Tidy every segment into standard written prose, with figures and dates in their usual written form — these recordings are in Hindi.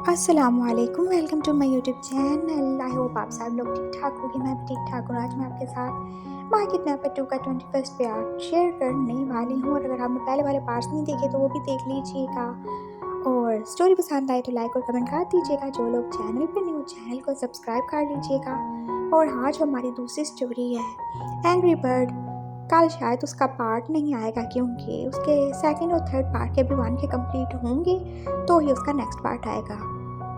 अस्सलामुअलैकुम, welcome to my YouTube channel. I hope आप सब लोग ठीक ठाक होंगे। मैं भी ठीक ठाक हूँ। आज मैं आपके साथ माय किडनैपर 2 का 21st पार्ट शेयर करने वाली हूँ, और अगर आपने पहले वाले पार्ट्स नहीं देखे तो वो भी देख लीजिएगा, और स्टोरी पसंद आए तो लाइक और कमेंट कर दीजिएगा। जो लोग चैनल पर न्यू, चैनल को सब्सक्राइब कर लीजिएगा। और आज हमारी दूसरी स्टोरी है एंग्री बर्ड। कल शायद उसका पार्ट नहीं आएगा, क्योंकि उसके सेकंड और थर्ड पार्ट के भी 1 के कंप्लीट होंगे तो ही उसका नेक्स्ट पार्ट आएगा।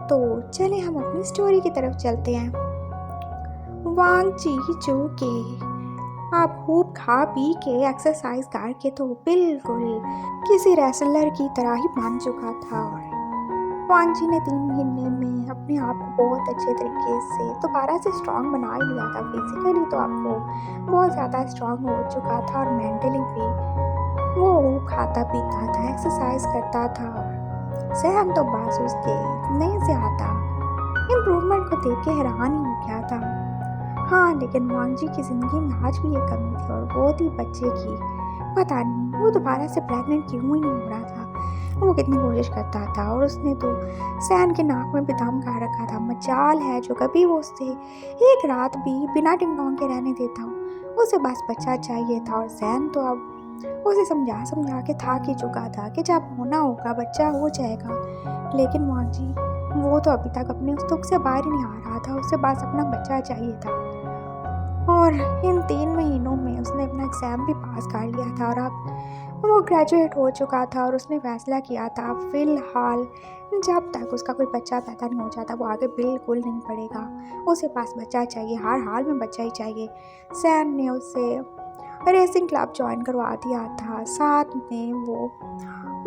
तो चलें हम अपनी स्टोरी की तरफ चलते हैं। वांग जी जो के आप खूब खा पी के एक्सरसाइज करके तो बिल्कुल किसी रेसलर की तरह ही बन चुका था, और वांग जी ने 3 महीने में अपने आप को बहुत अच्छे तरीके से दोबारा से स्ट्रांग बना ही लिया था। फिजिकली तो आपको बहुत ज़्यादा स्ट्रांग हो चुका था, और मेंटली भी वो खाता पीता था, एक्सरसाइज करता था। सहम तो बस उसके इतने ज़्यादा इम्प्रूवमेंट को देख के हैरान ही हो गया था। हाँ, लेकिन वांग जी की ज़िंदगी में आज भी एक कमी थी, और वो थी बच्चे की। पता नहीं वो दोबारा से प्रेग्नेंट क्यों ही नहीं हो रहा था। वो कितनी कोशिश करता था, और उसने तो सैन के नाक में भी दम कर रखा था। मजाल है जो कभी वो उससे एक रात भी बिना डिंग डोंग के रहने देता हूँ। उसे बस बच्चा चाहिए था, और सैन तो अब उसे समझा समझा के थक ही चुका था कि जब होना होगा बच्चा हो जाएगा। लेकिन वांग जी वो तो अभी तक अपने उस दुख से बाहर ही नहीं आ रहा था। उसे बस अपना बच्चा चाहिए था, और इन 3 महीनों में उसने अपना एग्ज़ाम भी पास कर लिया था, और अब वो ग्रेजुएट हो चुका था। और उसने फैसला किया था फ़िलहाल जब तक उसका कोई बच्चा पैदा नहीं हो जाता वो आगे बिल्कुल नहीं पढ़ेगा। उसे पास बच्चा चाहिए, हर हाल में बच्चा ही चाहिए। सैन ने उसे रेसिंग क्लब ज्वाइन करवा दिया था, साथ में वो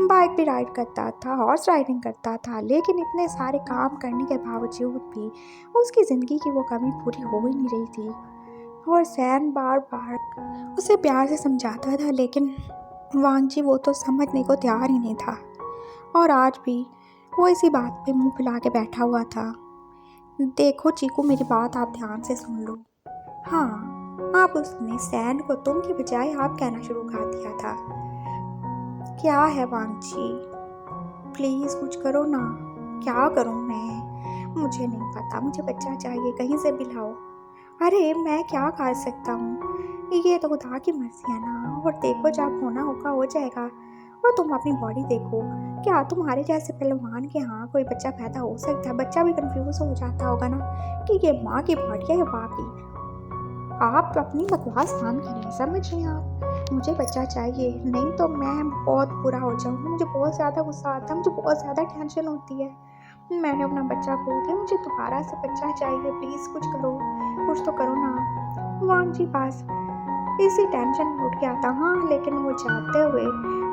बाइक भी राइड करता था, हॉर्स राइडिंग करता था। लेकिन इतने सारे काम करने के बावजूद भी उसकी ज़िंदगी की वो कमी पूरी हो ही नहीं रही थी, और सैन बार बार उसे प्यार से समझाता था, लेकिन वांग जी वो तो समझने को तैयार ही नहीं था। और आज भी वो इसी बात पे मुंह फुला के बैठा हुआ था। देखो चीकू, मेरी बात आप ध्यान से सुन लो। हाँ, अब उसने सैन को तुम की बजाय आप कहना शुरू कर दिया था। क्या है वांग जी, प्लीज़ कुछ करो ना। क्या करूँ मैं? मुझे नहीं पता, मुझे बच्चा चाहिए, कहीं से भी लाओ। अरे मैं क्या कर सकता हूँ, ये तो खुदा की मर्जी है ना। और देखो जब होना होगा हो जाएगा। और तुम अपनी बॉडी देखो, क्या तुम्हारे जैसे पहलवान के यहाँ कोई बच्चा पैदा हो सकता है? बच्चा भी कंफ्यूज हो जाता होगा ना कि ये माँ की बॉडी है या बाप की। आप अपनी बकवास बंद करें, समझ रहे हैं आप? मुझे बच्चा चाहिए, नहीं तो मैं बहुत बुरा हो जाऊँगी। मुझे बहुत ज़्यादा गुस्सा आता है, मुझे बहुत ज़्यादा टेंशन होती है। मैंने अपना बच्चा खो दिया, मुझे दोबारा से बच्चा चाहिए। प्लीज़ कुछ करो, कुछ तो करो ना। वांग जी पास इसी टेंशन में उठ गया था। हाँ, लेकिन वो जाते हुए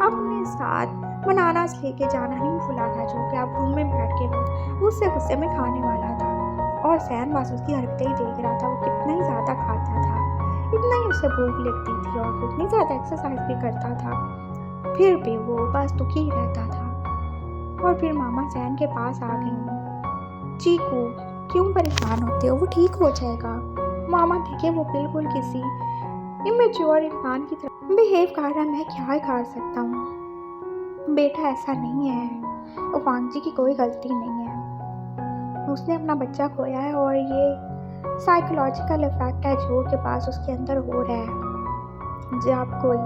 अपने साथ बनानास लेके जाना नहीं भूला था, जो कि आप रूम में बैठ के वो गुस्से गुस्से में खाने वाला था। और सैन बस उसकी हरकतें ही देख रहा था। वो कितना ही ज़्यादा खाता था, इतना ही उसे भूख लगती थी, और कितनी ज़्यादा एक्सरसाइज भी करता था, फिर भी वो बस दुखी ही रहता था। और फिर मामा सैन के पास आ गई। चीकू, क्यों परेशान होते हो? वो ठीक हो जाएगा। मामा देखे वो बिल्कुल किसी इमेच्योर इंसान की तरह बिहेव कर रहा है। मैं क्या ही कर सकता हूँ बेटा, ऐसा नहीं है। वांग जी की कोई गलती नहीं है, उसने अपना बच्चा खोया है, और ये साइकोलॉजिकल इफेक्ट है जो के पास उसके अंदर हो रहा है। जब कोई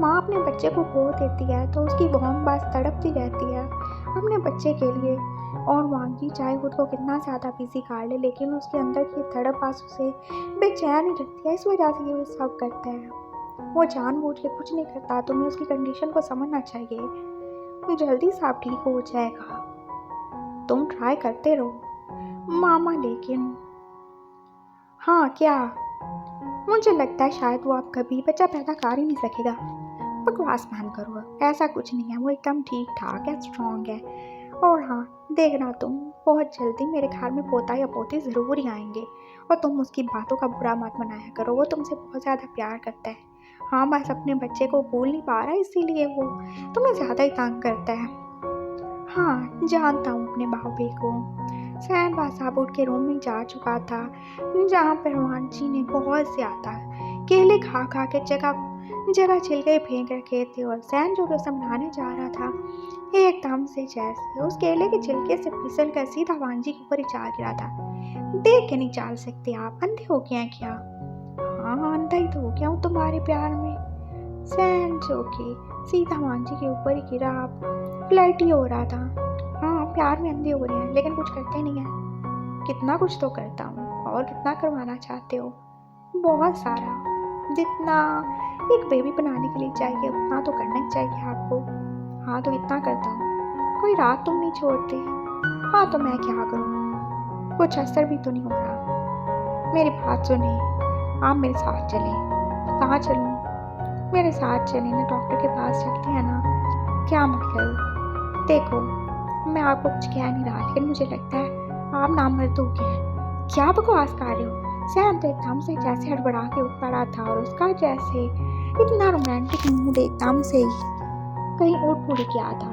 माँ अपने बच्चे को खो देती है तो उसकी बहन बस तड़पती रहती है अपने बच्चे के लिए। और वांग जी चाहे खुद को कितना ज़्यादा बिजी कर ले, लेकिन उसके अंदर की तड़प बस उसे बेचैन ही रखती है। इस वजह से ये वो सब करता है। वो जानबूझ के कुछ नहीं करता। तुम्हें उसकी कंडीशन को समझना चाहिए, जल्दी सब ठीक हो जाएगा। तुम ट्राई करते रहो मामा। लेकिन हाँ, क्या? मुझे लगता है शायद वो अब कभी बच्चा पैदा कर ही नहीं सकेगा। बकवास बंद करो, ऐसा कुछ नहीं है। वो एकदम ठीक ठाक है, स्ट्रॉन्ग है। और हाँ, देखना तुम बहुत जल्दी मेरे घर में पोता या पोती ज़रूर ही आएंगे। और तुम उसकी बातों का बुरा मत मनाया करो, वो तुमसे बहुत ज़्यादा प्यार करता है। हाँ, बस अपने बच्चे को भूल नहीं पा रहा, इसीलिए वो तुम्हें ज़्यादा ही तंग करता है। हाँ, जानता हूँ अपने भाभी को। सैन साहब उठ के रूम में जा चुका था, जहाँ पर हनुमान जी ने बहुत ज़्यादा केले खा खा के जगह जगह छिलके फेंक रखे थे। और सैन जो कि समझाने जा रहा था एकदम से जैसे उस केले के छिलके से फिसल कर सीधा वांजी के ऊपर ही जा गिरा था। देख के नहीं चाल सकते आप, अंधे हो गए हैं क्या? हाँ, अंधा ही तो हो गया हूँ तुम्हारे प्यार में। सैन चौके सीधा वांजी के ऊपर ही गिरा। आप फ्लर्ट ही हो रहा था। हाँ, प्यार में अंधे हो रहे हैं लेकिन कुछ करते नहीं है। कितना कुछ तो करता हूँ, और कितना करवाना चाहते हो? बहुत सारा, जितना एक बेबी बनाने के लिए चाहिए उतना तो करना ही चाहिए आपको। हाँ, तो इतना करता हूँ, कोई रात तुम नहीं छोड़ते। हाँ, तो मैं क्या करूँ, कुछ असर भी तो नहीं हो रहा। मेरी बात सुनिए, आप मेरे साथ चलें। कहाँ चलूँ? मेरे साथ चलें ना, डॉक्टर के पास चलते हैं ना। क्या मतलब? देखो, मैं आपको कुछ कह नहीं रहा लेकिन मुझे लगता है आप नामर्द हो गए हैं। क्या बकवास कर रहे हो? सैम तो एकदम से जैसे हड़बड़ा के उठ पड़ा था और उसका जैसे इतना रोमांटिक मूड एकदम से ही कहीं उठ पुड़ गया था।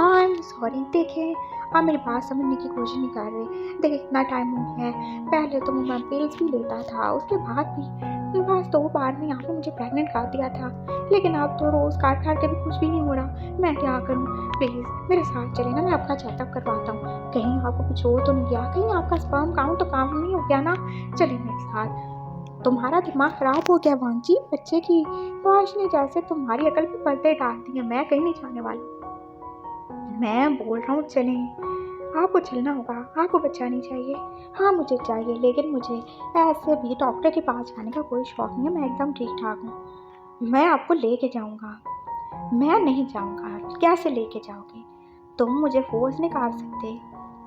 I am sorry. देखें, आप मेरी बात समझने की कोशिश नहीं कर रहे। देखिए, कितना टाइम हो गया है। पहले तो मैं पिल्स भी लेता था, उसके बाद भी बस 2 बार में आपने मुझे प्रेग्नेंट कर दिया था। लेकिन अब तो रोज़ काट के भी कुछ भी नहीं हो रहा। मैं क्या करूँ? प्लीज़ मेरे साथ चलें ना, मैं आपका चेकअप करवाता हूँ। कहीं आपको कुछ हो तो नहीं गया? कहीं आपका स्पर्म काउंट तो काम नहीं हो गया ना? चलिए मेरे साथ। तुम्हारा दिमाग खराब हो गया वांजी, बच्चे की लाश ने जैसे तुम्हारी अकल पे पर्दे डाल दिए। मैं कहीं नहीं जाने वाली। मैं बोल रहा हूँ चलें। आपको चलना होगा, आपको बच्चा नहीं चाहिए। हाँ, मुझे चाहिए, लेकिन मुझे ऐसे भी डॉक्टर के पास जाने का कोई शौक नहीं है। मैं एकदम ठीक ठाक हूँ। मैं आपको लेके जाऊँगा। मैं नहीं जाऊँगा। कैसे लेके जाओगे? तुम मुझे फोर्स नहीं कर सकते।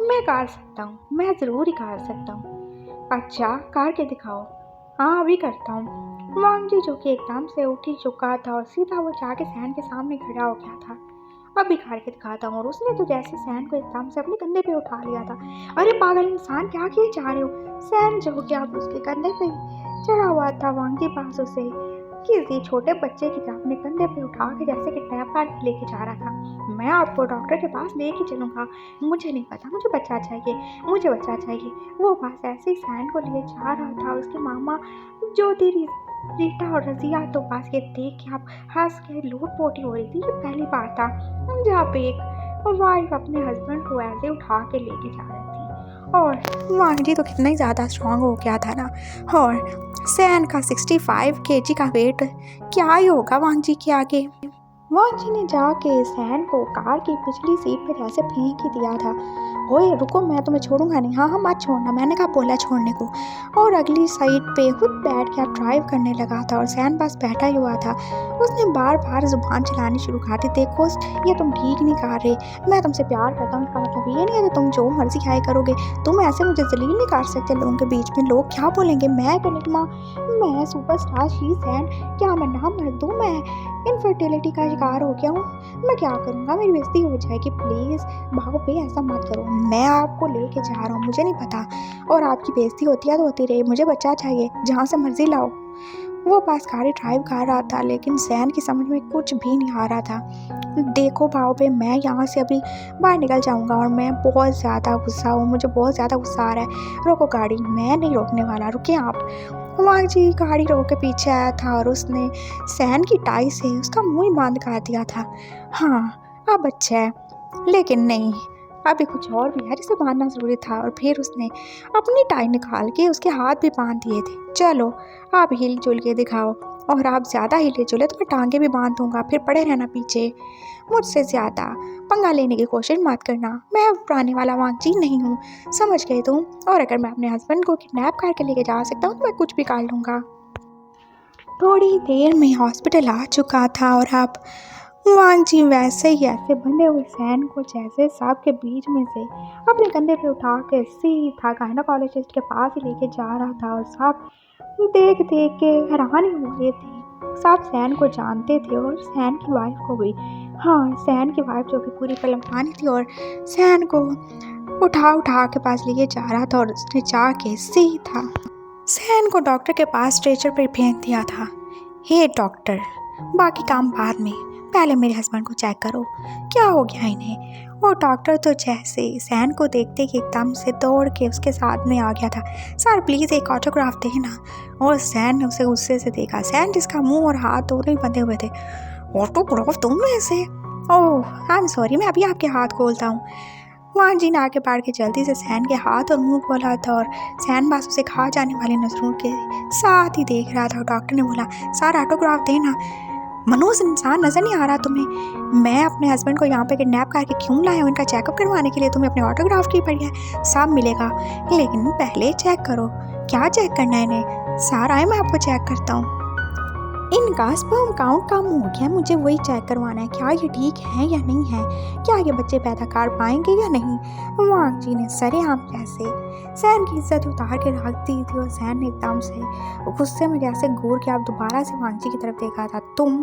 मैं कर सकता हूँ, मैं ज़रूर ही कर सकता हूँ। अच्छा, कार के दिखाओ। हाँ, अभी करता हूँ। वांजी जो कि एकदम से उठ ही चुका था और सीधा वो जाके सैन के सामने खड़ा हो गया था। अभी कार के दिखाता हूँ। और उसने तो जैसे सैन को एकदम से अपने कंधे पे उठा लिया था। अरे पागल इंसान, क्या किए जा रहे हो? सैन जो कि अब उसके कंधे पे चढ़ा हुआ था वांगी पास उसे किसी छोटे बच्चे की तरह अपने कंधे पे उठा के जैसे कि टैप लेके जा रहा था। मैं आपको डॉक्टर के पास लेके चलूँगा। मुझे नहीं पता, मुझे बच्चा चाहिए, मुझे बच्चा चाहिए। वो बस ऐसे ही सैन को लिए जा रहा था। उसके मामा ज्योति, रीटा और रजिया तो बस ये देख के आप हंस के लोट-पोटी हो रही थी। ये पहली बार था जहाँ पे एक वाइफ अपने हस्बैंड को ऐसे उठा के लेके जा रही थी। और वांजी तो कितना ही ज़्यादा स्ट्रांग हो गया था ना। और सैन का 65 केजी का वेट क्या ही होगा वांजी के आगे। वांजी ने जाके सैन को कार की पिछली सीट पे जैसे फेंक ही दिया था। ओए रुको, मैं तुम्हें छोड़ूंगा नहीं। हाँ हाँ, मत छोड़ना, मैंने कहा बोला छोड़ने को। और अगली साइड पे खुद बैठ के ड्राइव करने लगा था और सैन पास बैठा ही हुआ था। उसने बार बार जुबान चलानी शुरू कर दी। देखो, ये तुम ठीक नहीं कर रहे। मैं तुमसे प्यार करता हूँ, इसका मतलब ये नहीं है कि तुम जो मर्जी खाए करोगे। तुम ऐसे मुझे जलील नहीं कर सकते लोगों के बीच में। लोग क्या बोलेंगे? मैं कनिकमा, मैं सुपरस्टार शी सैन, क्या मैं नाम मर दूँ? मैं इनफर्टिलिटी का शिकार हो गया हूँ। मैं क्या करूँगा? मेरी बेइज्जती हो जाएगी। प्लीज़ भाव पे ऐसा मत करो। मैं आपको लेके जा रहा हूँ, मुझे नहीं पता। और आपकी बेइज्जती होती है तो होती रही, मुझे बच्चा चाहिए, जहाँ से मर्जी लाओ। वो पास गाड़ी ड्राइव कर रहा था लेकिन सैन की समझ में कुछ भी नहीं आ रहा था। देखो भाव पे, मैं यहाँ से अभी बाहर निकल जाऊँगा और मैं बहुत ज़्यादा गुस्सा हूँ, मुझे बहुत ज़्यादा गुस्सा आ रहा है। रोको गाड़ी। मैं नहीं रोकने वाला, रुकिए आप। वांजी गाड़ी रोक के पीछे आया था और उसने सैन की टाई से उसका मुंह ही बंद कर दिया था। हाँ, अब अच्छा है, लेकिन नहीं, अभी कुछ और भी है जिसे बांधना ज़रूरी था। और फिर उसने अपनी टाई निकाल के उसके हाथ भी बांध दिए थे। चलो, आप हिल जुल के दिखाओ, और आप ज़्यादा हिले जुले तो मैं टांगे भी बांध दूंगा, फिर पड़े रहना पीछे। मुझसे ज़्यादा पंगा लेने की कोशिश मत करना। मैं पुराने वाला वांची नहीं हूँ, समझ गए तुम? और अगर मैं अपने हस्बैंड को किडनैप करके लेके जा सकता हूँ तो मैं कुछ भी कर लूँगा। थोड़ी देर में हॉस्पिटल आ चुका था और अब वांची वैसे ही ऐसे बंधे हुए सैन को जैसे सांप के बीच में से अपने कंधे पे उठा के सीधा गायनोकोलॉजिस्ट के पास ही लेके जा रहा था। और सांप देख देख के हैरान ही हो रहे थे। सांप सैन को जानते थे और सैन की वाइफ को भी। हाँ, सैन की वाइफ जो कि पूरी पलंगानी थी और सैन को उठा के पास लिए जा रहा था। और उसने जाके सीधा सैन को डॉक्टर के पास स्ट्रेचर पर फेंक दिया था। हे डॉक्टर, बाकी काम बाद में, पहले मेरे हस्बैंड को चेक करो, क्या हो गया इन्हें। और डॉक्टर तो जैसे सैन को देखते ही एकदम से दौड़ के उसके साथ में आ गया था। सर प्लीज़ एक ऑटोग्राफ देना। और सैन ने उसे गुस्से से देखा। सैन जिसका मुंह और हाथ दोनों ही बंधे हुए थे। ऑटोग्राफ तुम में से? ओह आई एम सॉरी, मैं अभी आपके हाथ खोलता हूँ। वांग जी ने आगे बढ़ के जल्दी से सैन के हाथ और मुंह खोला था और सैन बस उसे खा जाने वाली नजरों के साथ ही देख रहा था। डॉक्टर ने बोला, सर ऑटोग्राफ देना। मनोज इंसान नजर नहीं आ रहा तुम्हें? मैं अपने हस्बैंड को यहाँ पे किडनैप करके क्यों लाया हूँ इनका चेकअप करवाने के लिए? तुम्हें अपने ऑटोग्राफ की पड़ी है, सब मिलेगा, लेकिन पहले चेक करो। क्या चेक करना है इन्हें? सर आए मैं आपको चेक करता हूँ। इनका स्पर्म काउंट कम हो गया, मुझे वही चेक करवाना है, क्या ये ठीक है या नहीं है, क्या ये बच्चे पैदा कर पाएंगे या नहीं। वांग जी ने सरेआम जैसे सैन की इज्जत उतार के रख दी थी और सैन ने एकदम से गुस्से में जैसे घूर के आप दोबारा से वांग जी की तरफ देखा था। तुम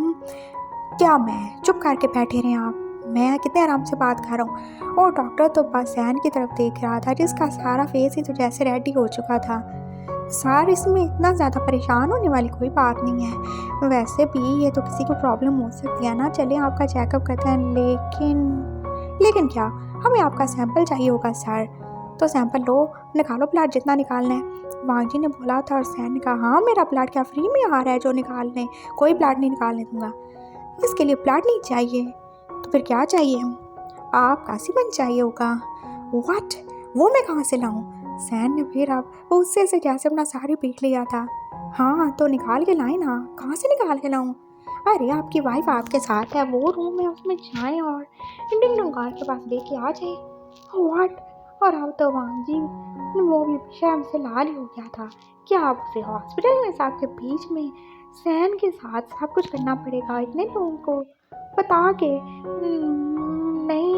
क्या? मैं चुप करके बैठे रहे आप? मैं कितने आराम से बात कर रहा हूँ। और डॉक्टर तो बस सैन की तरफ देख रहा था जिसका सारा फेस ही तो जैसे रेडी हो चुका था। सर इसमें इतना ज़्यादा परेशान होने वाली कोई बात नहीं है, वैसे भी ये तो किसी को प्रॉब्लम हो सकती है ना। चलिए आपका चेकअप करते हैं, लेकिन क्या? हमें आपका सैंपल चाहिए होगा सर। तो सैंपल लो, निकालो ब्लड जितना निकालना है। वांग जी ने बोला था और सैन ने कहा, हाँ मेरा ब्लड क्या फ्री में आ रहा है जो निकालने? कोई ब्लड नहीं निकालने दूंगा। इसके लिए ब्लड नहीं चाहिए तो फिर क्या चाहिए? आपका सीमन चाहिए होगा। व्हाट? वो मैं कहाँ से लाऊं? सैन ने फिर अब उससे से जैसे अपना साड़ी पीट लिया था। हाँ तो निकाल के लाए ना। कहाँ से निकाल के लाऊं? अरे आपकी वाइफ आपके साथ है, वो रूम है उसमें जाए और डिंग डोंगार के पास लेके आ जाए। व्हाट? और अब तो वांग जी वो भी शर्म से लाल हो गया था। क्या आप उसे हॉस्पिटल में सबके बीच में सैन के साथ सब कुछ करना पड़ेगा इतने लोगों को बता के? नहीं।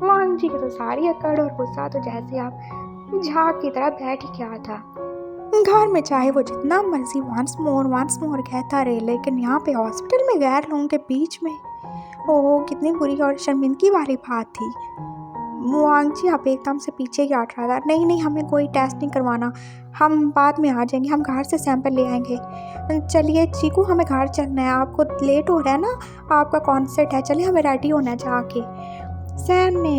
वांग जी की तो सारी अकड़ और गुस्सा तो जैसे आप झाग की तरह बैठ ही गया था। घर में चाहे वो जितना मर्जी वंस मोर कहता रहे, लेकिन यहाँ पे हॉस्पिटल में गैर लोगों के बीच में, ओह कितनी बुरी और शर्मिंदगी वाली बात थी। वांग जी आप एकदम से पीछे ही हट रहा था। नहीं नहीं, हमें कोई टेस्ट नहीं करवाना, हम बाद में आ जाएंगे, हम घर से सैंपल ले आएंगे। चलिए चीकू हमें घर चलना है, आपको लेट हो रहा है ना, आपका कॉन्सर्ट है, चलिए हमें रेडी होना है जाके। सैन ने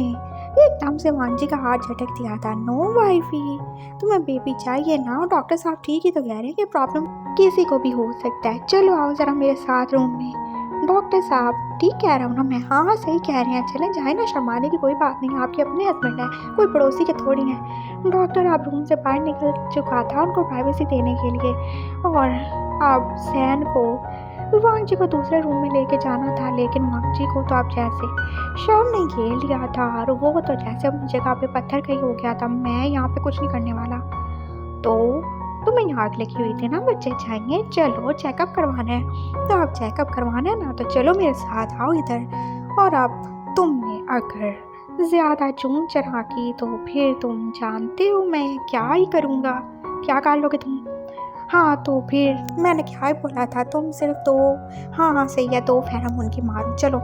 एकदम से वांग जी का हाथ झटक दिया था। नो वाइफी, तुम्हें बेबी चाहिए ना? डॉक्टर साहब ठीक ही तो कह रहे हैं कि प्रॉब्लम किसी को भी हो सकता है। चलो आओ जरा मेरे साथ रूम में। डॉक्टर साहब ठीक कह रहा हूँ ना मैं? हाँ हाँ सही कह रहे हैं, चलें जाए ना, शर्माने की कोई बात नहीं, आपके अपने हस्बैंड है, कोई पड़ोसी के थोड़ी हैं। डॉक्टर आप रूम से बाहर निकल चुका था उनको प्राइवेसी देने के लिए, और अब सैन को वांग जी को दूसरे रूम में लेके जाना था, लेकिन वांग जी को तो आप जैसे शर्म ने घेर लिया था और वो तो जैसे अपनी जगह पे पत्थर कहीं हो गया था। मैं यहाँ पे कुछ नहीं करने वाला। तो तुम्हें यहाँ आग लगी हुई थी ना, बच्चे चाहिए, चलो चेकअप करवाना है। तो आप चेकअप करवाना है ना, तो चलो मेरे साथ आओ इधर। और अब तुमने अगर ज़्यादा चून चढ़ा की तो फिर तुम जानते हो मैं क्या ही करूँगा। क्या कर लोगे तुम? हाँ तो फिर मैंने क्या ही बोला था, तुम सिर्फ दो, हाँ हाँ सही है, दो फेरोमोन की मारो चलो।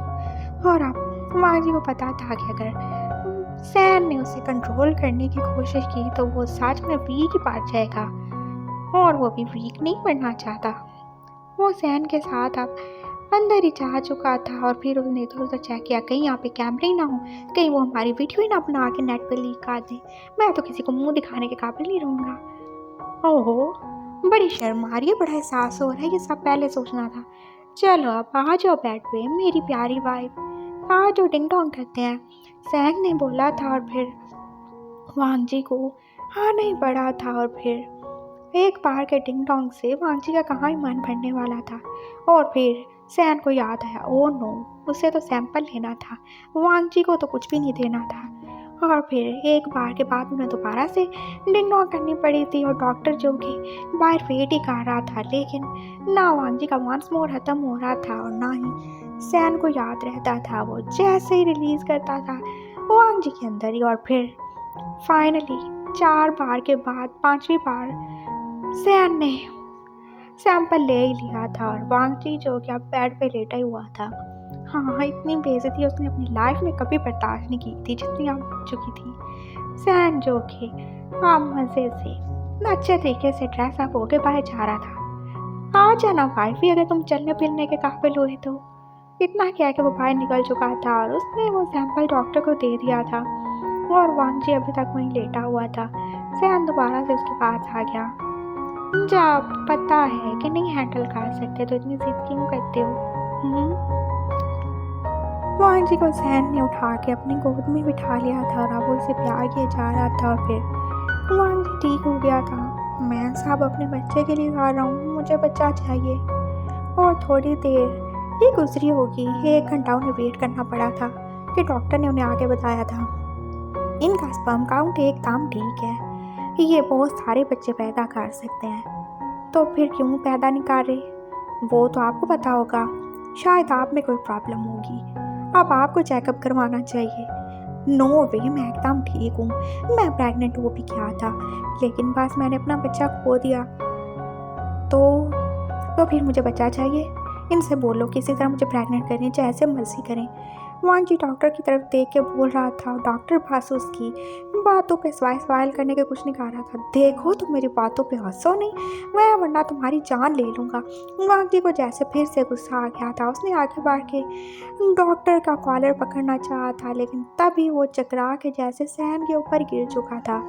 और अब माँ जी को पता था कि अगर सैन ने उसे कंट्रोल करने की कोशिश की तो वो सच में वीक ही पड़ जाएगा, और वो भी वीक नहीं पड़ना चाहता। वो सैन के साथ अब अंदर ही जा चुका था और फिर उसने इधर उधर चेक किया कहीं यहाँ पे कैमरे ही ना हो, कहीं वो हमारी वीडियो ही ना बना के नेट पे लीक कर दे। मैं तो किसी को मुंह दिखाने के काबिल नहीं रहूँगा। ओहो बड़ी शर्म आ रही है, बड़ा एहसास हो रहा है, ये सब पहले सोचना था। चलो अब आ जाओ बेड पे मेरी प्यारी वाइफ, आ जाओ डिंग डोंग करते हैं, सैन ने बोला था। और फिर वांग जी को आना ही पड़ा था। और फिर एक बार के डिंग डोंग से वांग जी का कहाँ ही मन भरने वाला था। और फिर सैन को याद आया, ओ नो उसे तो सैंपल लेना था, वांग जी को तो कुछ भी नहीं देना था। और फिर एक बार के बाद उन्हें दोबारा से डिंग डोंग करनी पड़ी थी और डॉक्टर जो कि बाहर वेट ही कर रहा था, लेकिन ना वांग जी का वंस मोर खत्म हो रहा था और ना ही सैन को याद रहता था। वो जैसे ही रिलीज करता था वांग जी के अंदर ही, और फिर फाइनली 4 बार के बाद 5वीं बार सैन ने सैंपल ले ही लिया था और वांग जी जो कि अब बेड पे लेटा ही हुआ था। हाँ इतनी बेइज्जती उसने अपनी लाइफ में कभी बर्दाश्त नहीं की थी जितनी अब हो चुकी थी। सैन जो कि अब मज़े से अच्छे तरीके से ड्रेस अप होके बाहर जा रहा था। आ जाना वाइफी अगर तुम चलने फिरने के काबिल हुए तो। इतना क्या कि वो बाहर निकल चुका था और उसने वो सैंपल डॉक्टर को दे दिया था और वांग जी अभी तक वहीं लेटा हुआ था। सैन दोबारा से उसके पास आ गया। जब पता है कि नहीं हैंडल कर सकते तो इतनी जिद क्यों करते हो? वांग जी को सैन ने उठा के अपनी गोद में बिठा लिया था और अब उसे प्यार किया जा रहा था और फिर वांग जी ठीक हो गया था। मैं साहब अपने बच्चे के लिए गा रहा हूँ, मुझे बच्चा चाहिए। और थोड़ी देर ये गुजरी होगी, 1 घंटा उन्हें वेट करना पड़ा था कि डॉक्टर ने उन्हें आगे बताया था इनका स्पर्म काउंट एकदम ठीक है, ये बहुत सारे बच्चे पैदा कर सकते हैं। तो फिर क्यों पैदा नहीं कर रहे वो तो आपको पता होगा, शायद आप में कोई प्रॉब्लम होगी, अब आपको चेकअप करवाना चाहिए। नो वे, मैं एकदम ठीक हूँ, मैं प्रेग्नेंट हो भी गया था लेकिन बस मैंने अपना बच्चा खो दिया। तो फिर मुझे बच्चा चाहिए, इनसे बोलो किसी तरह मुझे प्रेग्नेंट करें, जैसे मर्जी करें। वांग जी डॉक्टर की तरफ देख के बोल रहा था। डॉक्टर बस उसकी बातों पे सवाल करने के कुछ नहीं कह रहा था। देखो तुम मेरी बातों पे हंसो नहीं, मैं वरना तुम्हारी जान ले लूँगा। वांग जी को जैसे फिर से गुस्सा आ गया था, उसने आगे बढ़ के डॉक्टर का कॉलर पकड़ना चाहा था लेकिन तभी वो चकरा के जैसे सैन के ऊपर गिर चुका था।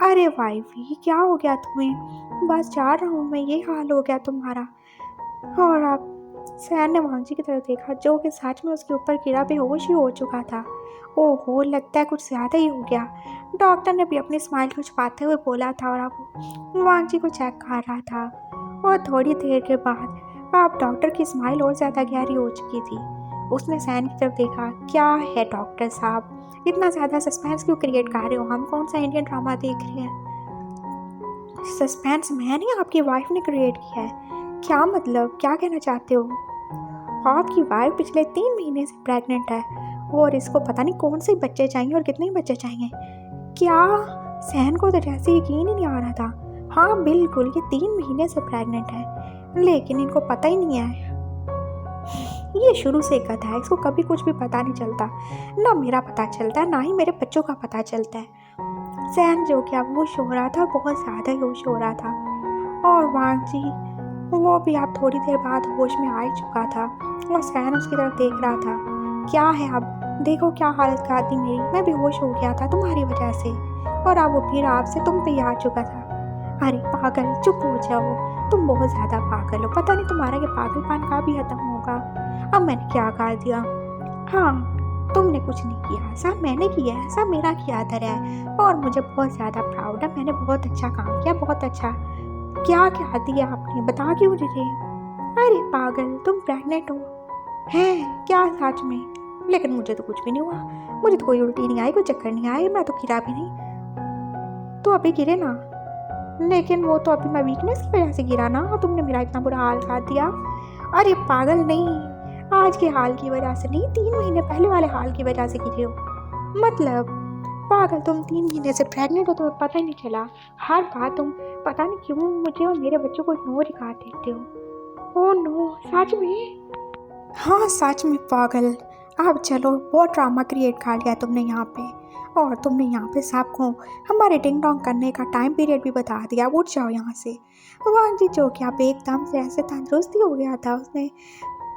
अरे वाइफी, क्या हो गया तुम्हें? बस जा रहा हूँ मैं, ये हाल हो गया तुम्हारा। और अब सैन ने वांग जी की तरफ देखा जो कि सच में उसके ऊपर गिरा बेहोश ही हो चुका था। ओहो, लगता है कुछ ज़्यादा ही हो गया। डॉक्टर ने भी अपनी स्माइल को छुपाते हुए बोला था और अब वांग जी को चेक कर रहा था। और थोड़ी देर के बाद अब डॉक्टर की स्माइल और ज़्यादा गहरी हो चुकी थी। उसने सैन की तरफ देखा। क्या है डॉक्टर साहब, इतना ज़्यादा सस्पेंस क्यों क्रिएट कर रहे हो? हम कौन सा इंडियन ड्रामा देख रहे हैं? सस्पेंस मैंने, आपकी वाइफ ने क्रिएट किया है। क्या मतलब, क्या कहना चाहते हो? आपकी वाइफ पिछले 3 महीने से प्रेग्नेंट है और इसको पता नहीं कौन से बच्चे चाहिए और कितने बच्चे चाहिए। क्या? सहन को तो जैसे यकीन ही नहीं आ रहा था। हाँ बिल्कुल, ये 3 महीने से प्रेग्नेंट है लेकिन इनको पता ही नहीं है। ये शुरू से गधा है, इसको कभी कुछ भी पता नहीं चलता, ना मेरा पता चलता है ना ही मेरे बच्चों का पता चलता है। सहन जो कि अब होश हो रहा था, बहुत ज़्यादा होश हो रहा था। और वांग जी वो भी अब थोड़ी देर बाद होश में आ ही चुका था और सहन उसकी तरफ देख रहा था। क्या है अब, देखो क्या हालत कर दी मेरी, मैं बेहोश हो गया था तुम्हारी वजह से और अब वो फिर आपसे तुम पे ही आ चुका था। अरे पागल, चुप हो जाओ, तुम बहुत ज़्यादा पागल हो, पता नहीं तुम्हारा ये पागलपन का भी खत्म होगा। अब मैंने क्या कर दिया? हाँ, तुमने कुछ नहीं किया, सब मैंने किया है, सब मेरा किया है और मुझे बहुत ज़्यादा प्राउड है, मैंने बहुत अच्छा काम किया, बहुत अच्छा। क्या क्या दिया आपने, बता क्यों रहे? अरे पागल, तुम प्रेग्नेंट हो? हैं? क्या सच में? लेकिन मुझे तो कुछ भी नहीं हुआ, मुझे तो कोई उल्टी नहीं आई, कोई चक्कर नहीं आई, मैं तो गिरा भी नहीं। तो अभी गिरे ना, लेकिन वो तो अभी मैं वीकनेस की वजह से गिरा ना, तुमने मेरा इतना बुरा हाल कर दिया। अरे पागल नहीं, आज के हाल की वजह से नहीं, 3 महीने पहले वाले हाल की वजह से गिरे हो। मतलब पागल, तुम 3 महीने से प्रेग्नेंट हो, तुम्हें पता ही नहीं चला। हर बात तुम पता नहीं क्यों मुझे और मेरे बच्चों को इग्नोर ही कर देते हो। ओह नो, सच में? हाँ सच में पागल। अब चलो, बहुत ड्रामा क्रिएट कर लिया तुमने यहाँ पे, और तुमने यहाँ पे सबको हमारे डिंग डोंग करने का टाइम पीरियड भी बता दिया। उठ जाओ यहाँ से। वांग जी जो कि आप एकदम से ऐसे तंदुरुस्ती हो गया था, उसने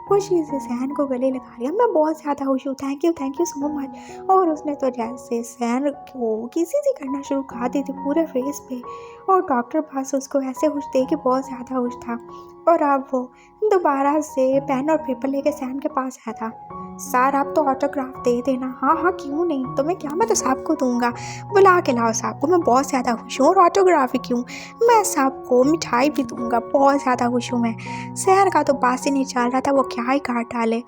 खुशी से सहन को गले लगा लिया। मैं बहुत ज़्यादा खुश हूँ, थैंक यू सो मच। और उसने तो जैसे सहन को किसी से करना शुरू कर दी थी पूरे फेस पे, और डॉक्टर पास उसको ऐसे खुश देख के बहुत ज़्यादा खुश था। और अब वो दोबारा से पेन और पेपर लेके सहन के पास आया था। सर आप तो ऑटोग्राफ दे देना। हाँ हाँ क्यों नहीं, तुम्हें क्या, मैं तो सबको दूंगा, बुला के लाओ सबको, मैं बहुत ज़्यादा खुश हूँ। और ऑटोग्राफ ही क्यों, मैं सबको मिठाई भी दूंगा, बहुत ज़्यादा खुश हूँ मैं। सहन का तो बात ही नहीं चल रहा था, वो क्या ही काट डाले।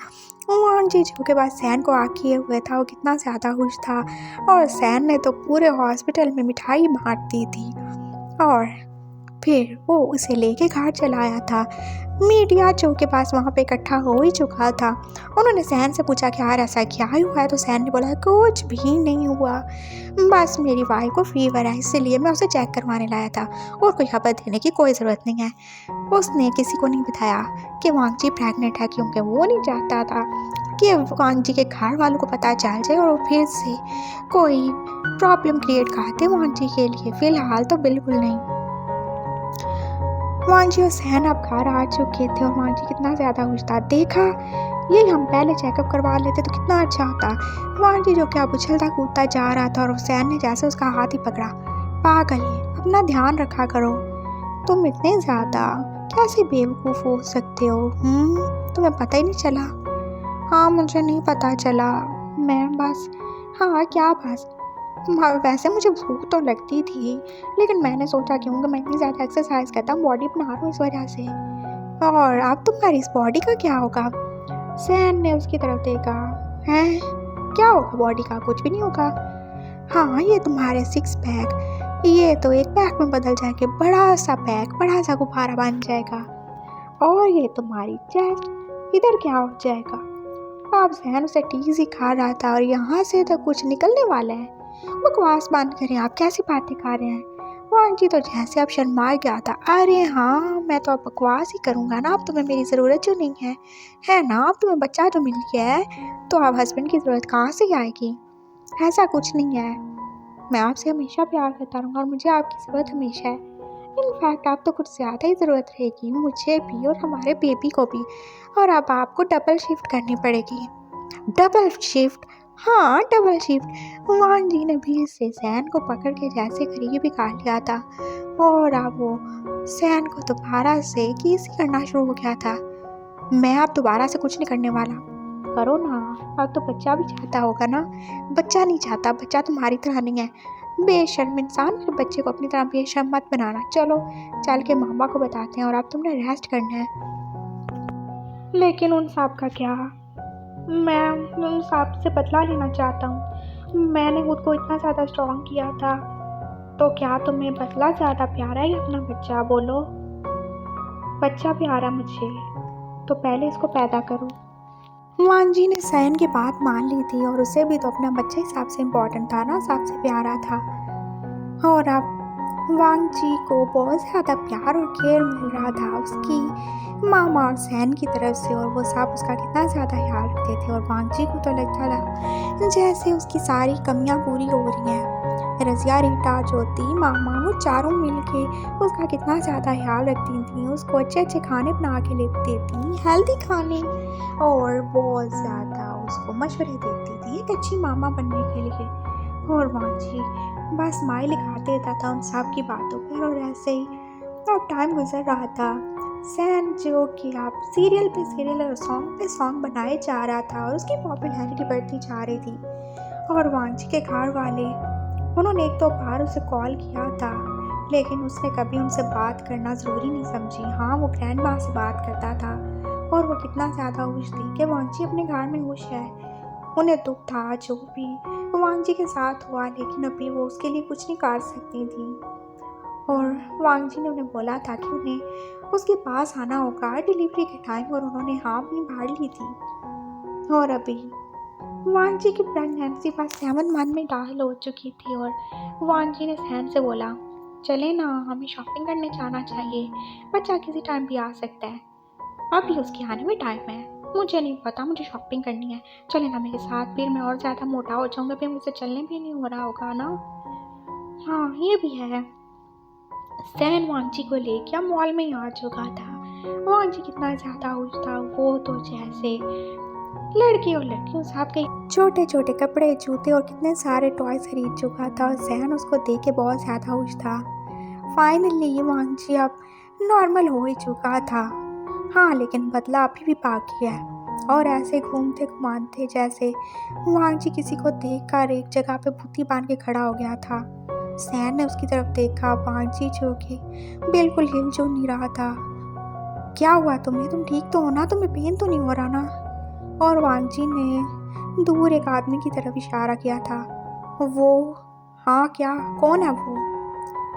वांग जी जो के बाद सहन को आग किए हुए था, वो कितना ज़्यादा खुश था। और सहन ने तो पूरे हॉस्पिटल में मिठाई बांट दी थी और फिर वो उसे लेके घर चलाया था। मीडिया जो के पास वहाँ पे इकट्ठा हो ही चुका था। उन्होंने सहन से पूछा कि यार ऐसा क्या हुआ है, तो सहन ने बोला कुछ भी नहीं हुआ, बस मेरी वाइफ को फीवर है, इसलिए मैं उसे चेक करवाने लाया था, और कोई खबर देने की कोई ज़रूरत नहीं है। उसने किसी को नहीं बताया कि वांग जी प्रेग्नेंट है, क्योंकि वो नहीं चाहता था कि वांग जी के घर वालों को पता चल जाए और फिर से कोई प्रॉब्लम क्रिएट करते वांग जी के लिए। फ़िलहाल तो बिल्कुल नहीं। वांग जी और सहन अब घर आ चुके थे और वांग जी कितना ज़्यादा खुश था। देखा, ये हम पहले चेकअप करवा लेते तो कितना अच्छा होता। वांग जी जो कि अब उछलता कूदता जा रहा था और सहन ने जैसे उसका हाथ ही पकड़ा। पागल, अपना ध्यान रखा करो, तुम इतने ज़्यादा कैसे बेवकूफ़ हो सकते हो? तुम्हें पता ही नहीं चला। हाँ, मुझे नहीं पता चला। मैं बस हाँ, क्या बस? वैसे मुझे भूख तो लगती थी, लेकिन मैंने सोचा क्योंकि मैं इतनी ज़्यादा एक्सरसाइज़ करता हूँ, बॉडी बना रहा हूँ इस वजह से। और अब तुम्हारी इस बॉडी का क्या होगा? सैन ने उसकी तरफ देखा। हैं? क्या होगा बॉडी का? कुछ भी नहीं होगा। हाँ, ये तुम्हारे 6 पैक, ये तो एक पैक में बदल जाएंगे, बड़ा सा पैक, बड़ा सा गुब्बारा बन जाएगा। और ये तुम्हारी चेस्ट, इधर क्या हो जाएगा? अब जहन उसे टीज ही खा रहा था और यहाँ से तो कुछ निकलने वाला है। बकवास बंद करें, आप कैसी बातें कर रहे हैं? वांजी तो जैसे अब शर्मा गया था। अरे हाँ, मैं तो अब बकवास ही करूँगा ना, अब तुम्हें मेरी ज़रूरत जो नहीं है ना? अब तुम्हें बच्चा जो मिल गया है तो अब हस्बैंड की ज़रूरत कहाँ से आएगी? ऐसा कुछ नहीं है, मैं आपसे हमेशा प्यार करता रहूँगा और मुझे आपकी ज़रूरत हमेशा है। इनफैक्ट आप तो कुछ ज़्यादा ही ज़रूरत रहेगी, मुझे भी और हमारे बेबी को भी। और अब आपको डबल शिफ्ट करनी पड़ेगी। Double shift? हाँ, डबल शिफ्ट। वान जी ने भी इससे सैन को पकड़ के जैसे करीब ही काट लिया था और अब वो सैन को दोबारा से किस करना शुरू हो गया था। मैं अब दोबारा से कुछ नहीं करने वाला। करो ना, अब तो बच्चा भी चाहता होगा ना? बच्चा नहीं चाहता, बच्चा तुम्हारी तरह नहीं है। बेशर्म इंसान, मेरे बच्चे को अपनी तरह बेशर्म मत बनाना। चलो चल के मामा को बताते हैं और अब तुमने रेस्ट करना है। लेकिन उन साहब का क्या? मैं उन साहब से बदला लेना चाहता हूँ। मैंने खुद को इतना ज़्यादा स्ट्रॉन्ग किया था, तो क्या तुम्हें बदला ज़्यादा प्यारा है या अपना बच्चा? बोलो। बच्चा प्यारा मुझे, तो पहले इसको पैदा करो। वान जी ने सैन की बात मान ली थी और उसे भी तो अपना बच्चा ही सबसे इम्पोर्टेंट था ना, सबसे प्यारा था। और अब वांग जी को बहुत ज़्यादा प्यार और केयर मिल रहा था उसकी मामा और सैन की तरफ से, और वो सब उसका कितना ज़्यादा ख्याल रखते थे। और वांग जी को तो लगता था जैसे उसकी सारी कमियां पूरी हो रही हैं। रज़िया, रीटा, ज्योति, मामा, वो चारों मिलके उसका कितना ज़्यादा ख्याल रखती थी, उसको अच्छे अच्छे खाने बना के देती थी, हेल्दी खाने, और बहुत ज़्यादा उसको मशवरे देती थी एक अच्छी मामा बनने के लिए। और वांग जी बस स्माइल दिखाते देता था उन सब की बातों पर। और ऐसे ही अब टाइम गुजर रहा था। सैन जो कि अब सीरियल पे सीरियल और सॉन्ग पे सॉन्ग बनाए जा रहा था और उसकी पॉपुलैरिटी बढ़ती जा रही थी। और वांची के घर वाले, उन्होंने एक दो बार उसे कॉल किया था, लेकिन उसने कभी उनसे बात करना ज़रूरी नहीं समझी। हाँ, वो ग्रैंड माँ से बात करता था और वो कितना ज़्यादा खुश थी कि वांची अपने घर में खुश है। उन्हें दुख था जो भी वांग जी के साथ हुआ, लेकिन अभी वो उसके लिए कुछ नहीं कर सकती थी। और वांग जी ने उन्हें बोला था कि उन्हें उसके पास आना होगा डिलीवरी के टाइम, और उन्होंने हाँ भी भर ली थी। और अभी वांग जी की प्रेगनेंसी बस 7 मंथ में दाखिल हो चुकी थी। और वांग जी ने सैन से बोला, चले ना, हमें शॉपिंग करने जाना चाहिए, बच्चा किसी टाइम भी आ सकता है, अभी उसके आने में टाइम है। मुझे नहीं पता, मुझे शॉपिंग करनी है, चले ना मेरे साथ, फिर मैं और ज़्यादा मोटा हो जाऊँगा, फिर मुझसे चलने भी नहीं हो रहा होगा ना। हाँ, ये भी है। सैन वांची को लेकर मॉल में आ चुका था। वांची कितना ज़्यादा खुश था, वो तो जैसे लड़के और लड़कियों सबके छोटे छोटे कपड़े, जूते और कितने सारे टॉयज खरीद चुका था। और सैन उसको देख के बहुत ज़्यादा खुश था। फाइनली वांची अब नॉर्मल हो ही चुका था। हाँ, लेकिन बदला अभी भी बाकी है। और ऐसे घूमते घुमाते जैसे वांग जी किसी को देखकर एक जगह पे बुद्धि बांध के खड़ा हो गया था। सैन ने उसकी तरफ देखा। वांग जी जो कि बिल्कुल हिलजुल नहीं रहा था। क्या हुआ तुम्हें? तुम ठीक तो हो ना? तुम्हें पेन तो नहीं हो रहा ना? और वांग जी ने दूर एक आदमी की तरफ इशारा किया था। वो? हाँ, क्या? कौन है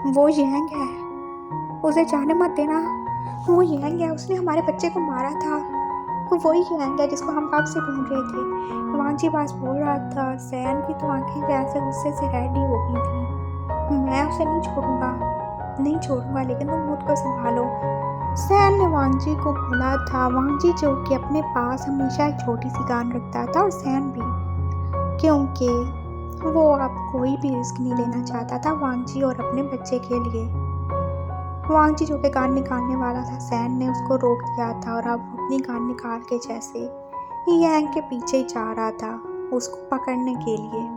वो यंग है, उसे जाने मत देना। वो यंग है, उसने हमारे बच्चे को मारा था। वही यंग है जिसको हम कब से ढूंढ रहे थे। वांग जी पास बोल रहा था। सैन की तो आंखें जैसे गुस्से से रेडी हो गई थी। मैं उसे नहीं छोड़ूंगा, लेकिन तुम खुद को संभालो। सैन ने वांग जी को बोला था। वांग जी जो कि अपने पास हमेशा एक छोटी सी गन रखता था, और सैन भी, क्योंकि वो अब कोई भी रिस्क नहीं लेना चाहता था वांग जी और अपने बच्चे के लिए। वांग जी जो कि गान निकालने वाला था, सैन ने उसको रोक दिया था और अब अपनी गान निकाल के जैसे यांग के पीछे जा रहा था उसको पकड़ने के लिए।